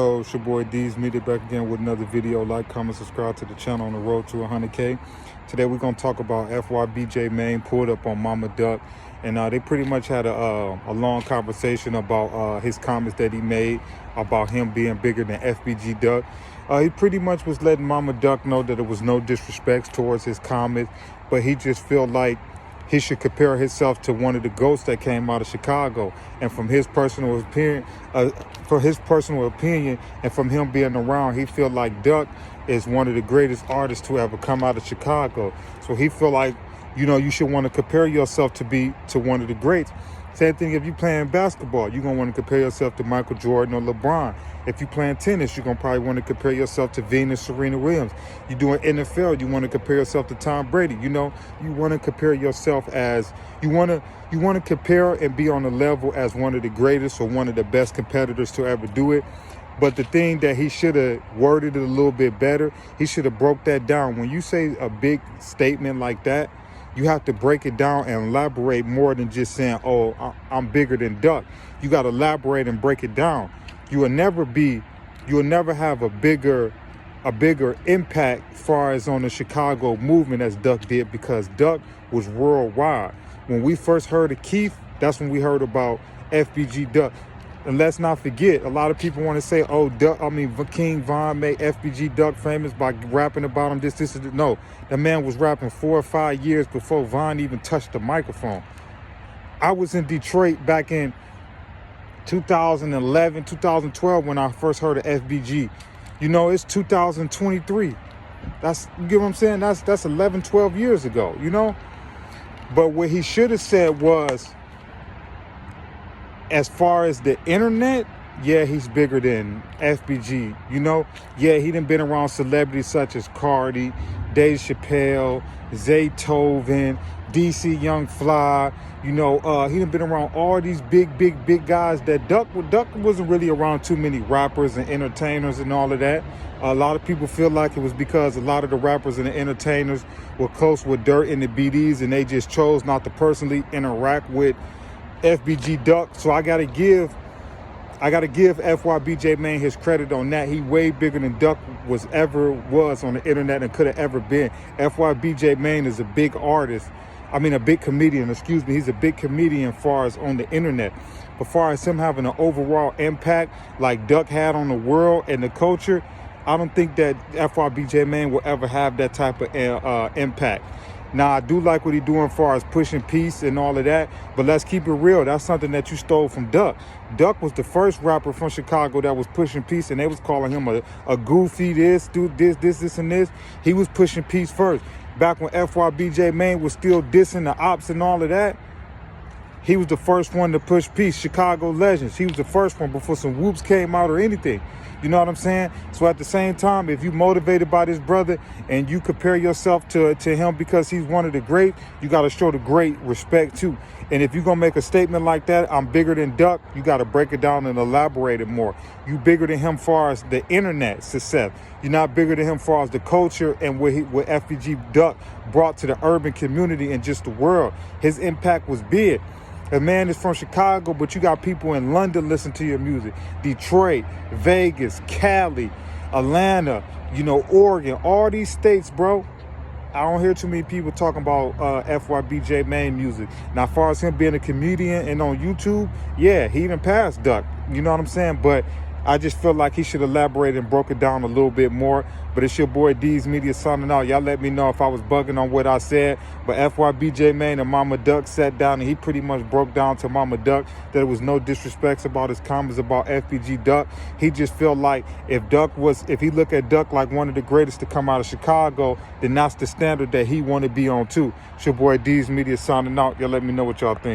So it's your boy D's Media back again with another video. Like, comment, subscribe to the channel on the road to 100K. Today we're going to talk about FYB Maine pulled up on Momma Duck. And they pretty much had a long conversation about his comments that he made about him being bigger than FBG Duck. He pretty much was letting Momma Duck know that it was no disrespect towards his comments, but he just felt like he should compare himself to one of the GOATs that came out of Chicago. And from his personal opinion, and from him being around, he feel like Duck is one of the greatest artists to ever come out of Chicago. So he feel like, you know, you should want to compare yourself to one of the greats. Same thing if you playing basketball, you're going to want to compare yourself to Michael Jordan or LeBron. If you playing tennis, you're going to probably want to compare yourself to Venus, Serena Williams. You doing NFL, you want to compare yourself to Tom Brady. You know, you want to compare yourself as, you want to compare and be on the level as one of the greatest or one of the best competitors to ever do it. But the thing that he should have worded it a little bit better, he should have broke that down. When you say a big statement like that, you have to break it down and elaborate more than just saying, oh, I'm bigger than Duck. You got to elaborate and break it down. You will never have a bigger impact as far as on the Chicago movement as Duck did, because Duck was worldwide. When we first heard of Keith, that's when we heard about FBG Duck. And let's not forget, a lot of people want to say, oh, King Von made FBG Duck famous by rapping about him, this. No, the man was rapping 4 or 5 years before Von even touched the microphone. I was in Detroit back in 2011, 2012 when I first heard of FBG. You know, it's 2023. You get what I'm saying? That's 11, 12 years ago, you know? But what he should have said was, as far as the internet, yeah, he's bigger than FBG. You know, yeah, he done been around celebrities such as Cardi, Dave Chappelle, Zaytoven, DC Young Fly. You know, he done been around all these big guys that Duck wasn't really around too many rappers and entertainers and all of that. A lot of people feel like it was because a lot of the rappers and the entertainers were close with Dirt and the BDs, and they just chose not to personally interact with FBG Duck. So I gotta give FYB Maine his credit on that. He way bigger than Duck was on the internet and could have ever been. FYB Maine is a big artist. I mean, a big comedian, excuse me. He's a big comedian as far as on the internet. But as far as him having an overall impact like Duck had on the world and the culture, I don't think that FYB Maine will ever have that type of impact. Now, I do like what he's doing as far as pushing peace and all of that, but let's keep it real. That's something that you stole from Duck. Duck was the first rapper from Chicago that was pushing peace, and they was calling him a goofy this, and this. He was pushing peace first. Back when FYB Maine was still dissing the ops and all of that, he was the first one to push peace. Chicago legends. He was the first one before some whoops came out or anything. You know what I'm saying? So at the same time, if you motivated by this brother and you compare yourself to him because he's one of the great, you got to show the great respect too. And if you're going to make a statement like that, I'm bigger than Duck, you got to break it down and elaborate it more. You bigger than him far as the internet success. You're not bigger than him far as the culture and what FBG Duck brought to the urban community and just the world. His impact was big. A man is from Chicago, but you got people in London listen to your music. Detroit, Vegas, Cali, Atlanta, you know, Oregon, all these states, bro. I don't hear too many people talking about FYB Maine music. Now, as far as him being a comedian and on YouTube, yeah, he done passed Duck. You know what I'm saying? But I just feel like he should elaborate and broke it down a little bit more. But it's your boy D's Media signing out. Y'all let me know if I was bugging on what I said. But FYB Maine and Momma Duck sat down and he pretty much broke down to Momma Duck that there was no disrespects about his comments about FBG Duck. He just felt like if he looked at Duck like one of the greatest to come out of Chicago, then that's the standard that he want to be on too. It's your boy D's Media signing out. Y'all let me know what y'all think.